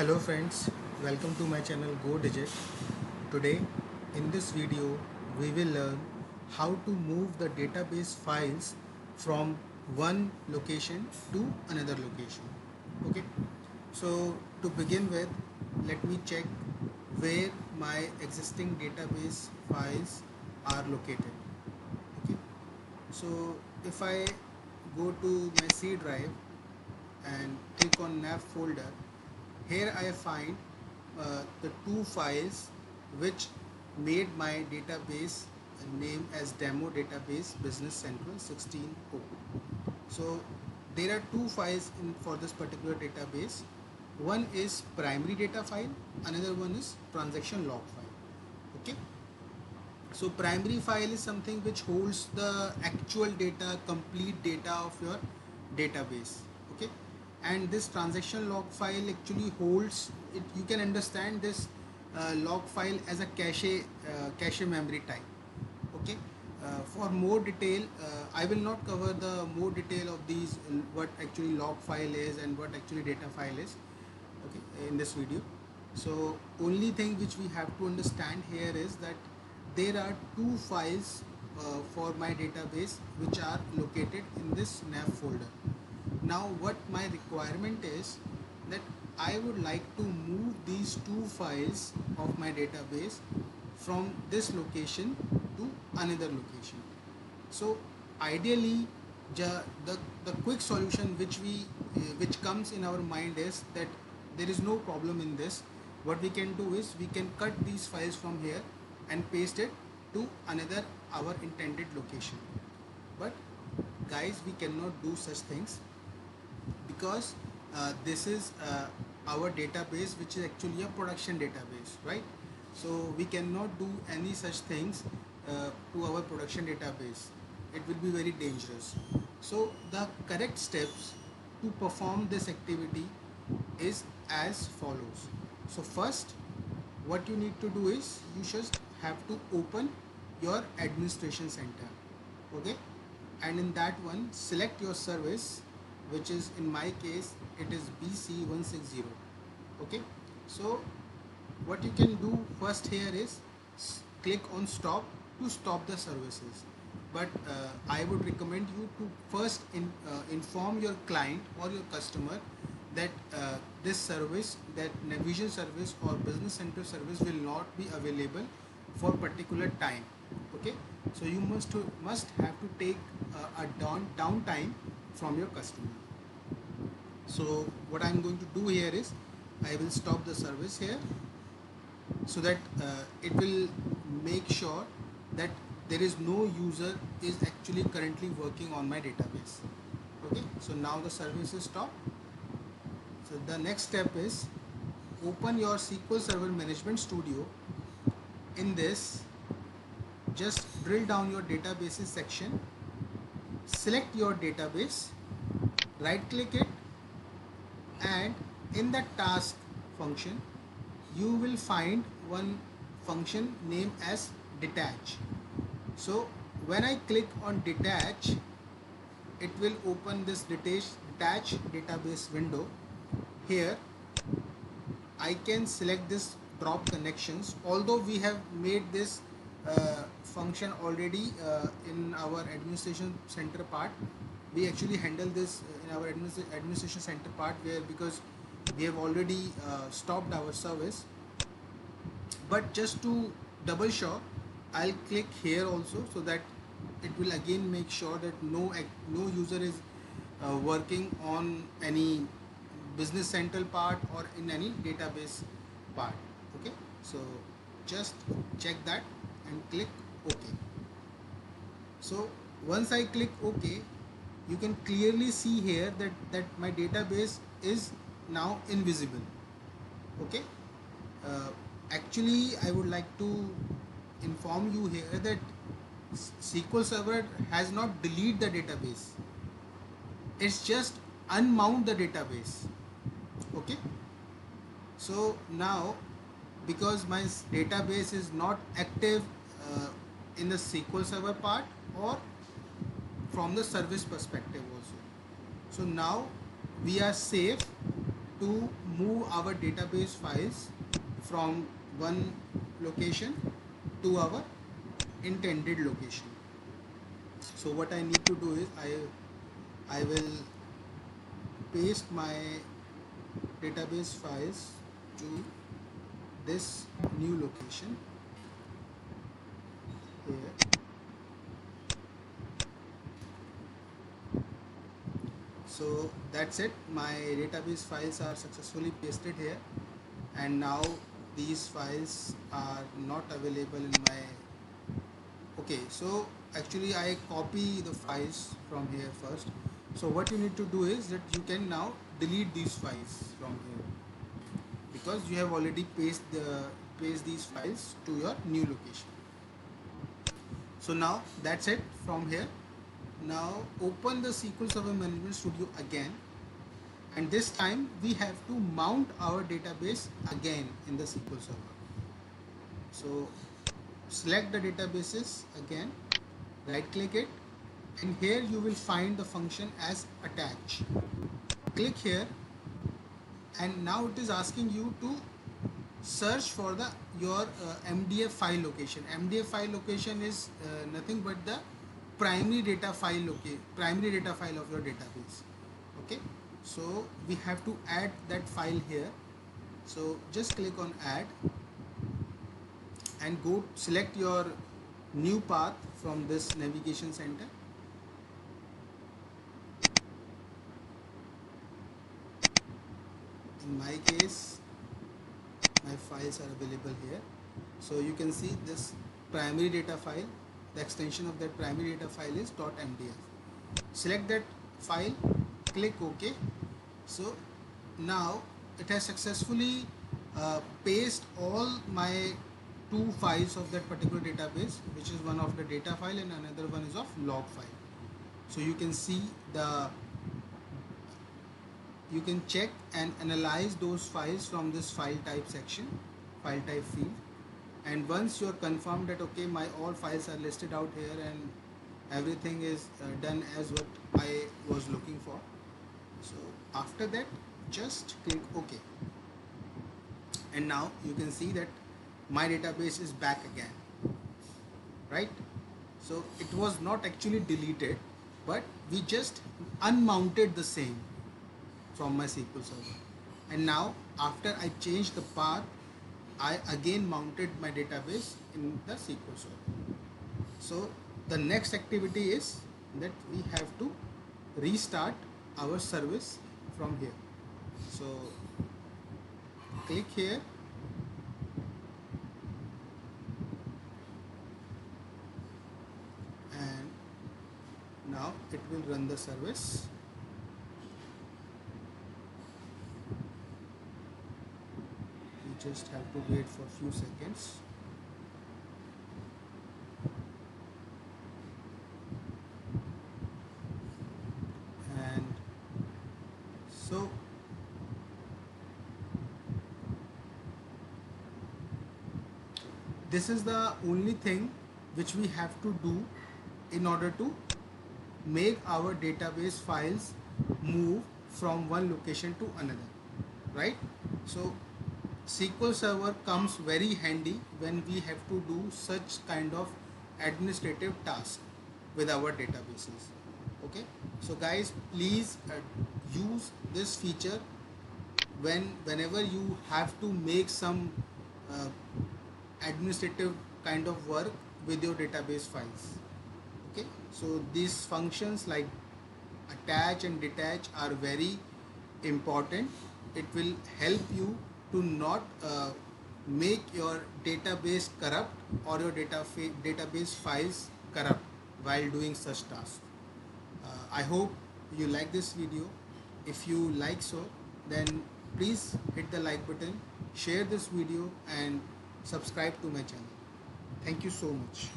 Hello friends, welcome to my channel Go Digit. Today in this video we will learn how to move the database files from one location to another location. Okay, so to begin with, let me check where my existing database files are located. Okay, so if I go to my C drive and click on nav folder, here I find the two files which made my database name as demo database business central 16.0. So there are two files for this particular database. One is primary data file, another one is transaction log file. Okay, so primary file is something which holds the actual data, complete data of your database. Okay, and this transaction log file actually holds it. You can understand this log file as a cache memory type. Okay, for more detail, I will not cover the more detail of these, what actually log file is and what actually data file is, okay, in this video. So only thing which we have to understand here is that there are two files for my database which are located in this nav folder. Now what my requirement is that I would like to move these two files of my database from this location to another location. So ideally the quick solution which comes in our mind is that there is no problem in this. What we can do is we can cut these files from here and paste it to another our intended location. But guys, we cannot do such things because this is our database, which is actually a production database, right? So we cannot do any such things to our production database. It will be very dangerous. So the correct steps to perform this activity is as follows. So first, what you need to do is you just have to open your administration center. Okay, and in that one select your service, which is in my case it is BC160. Okay, so what you can do first here is click on stop to stop the services. But I would recommend you to first inform your client or your customer that this service, that Navision service or business center service will not be available for particular time. Okay, so you must have to take a downtime from your customer. So what I'm going to do here is I will stop the service here, so that it will make sure that there is no user is actually currently working on my database. Okay, so now the service is stopped. So the next step is open your SQL Server Management Studio. In this, just drill down your databases section, select your database, right click it, and in the task function you will find one function named as detach. So when I click on detach, it will open this detach database window. Here I can select this drop connections, although we have made this function already in our administration center part. We actually handle this in our administration center part, where because we have already stopped our service. But just to double sure, I'll click here also, so that it will again make sure that no user is working on any business central part or in any database part. Okay, so just check that and click OK. So once I click OK, you can clearly see here that my database is now invisible. Okay, uh, actually I would like to inform you here that SQL Server has not deleted the database, it's just unmount the database. Okay, so now because my database is not active in the SQL Server part or from the service perspective also, so now we are safe to move our database files from one location to our intended location. So what I need to do is I will paste my database files to this new location here. So that's it, my database files are successfully pasted here, and now these files are not available in my okay. So actually I copy the files from here first. So what you need to do is that you can now delete these files from here, because you have already paste these files to your new location. So now that's it from here. Now open the SQL Server Management Studio again, and this time we have to mount our database again in the SQL Server. So select the databases again, right click it, and here you will find the function as attach. Click here, and now it is asking you to search for the your MDF file location. MDF file location is nothing but the primary data file of your database. Okay, so we have to add that file here. So just click on add and go select your new path from this navigation center. In my case, my files are available here. So you can see this primary data file, the extension of that primary data file is .mdf. Select that file, click OK. So now it has successfully pasted all my two files of that particular database, which is one of the data file and another one is of log file. So you can see you can check and analyze those files from this file type section, file type field, and once you are confirmed that okay, my all files are listed out here and everything is done as what I was looking for, so after that just click OK, and now you can see that my database is back again, right? So it was not actually deleted, but we just unmounted the same from my SQL Server, and now after I changed the path, I again mounted my database in the SQL Server. So the next activity is that we have to restart our service from here. So click here, and now it will run the service. Just have to wait for a few seconds. And so this is the only thing which we have to do in order to make our database files move from one location to another, right? So SQL Server comes very handy when we have to do such kind of administrative tasks with our databases. Okay, so guys, please use this feature whenever you have to make some uh, administrative kind of work with your database files. Okay, so these functions like attach and detach are very important. It will help you to not make your database corrupt or your database files corrupt while doing such tasks. I hope you like this video. If you like so, then please hit the like button, share this video and subscribe to my channel. Thank you so much.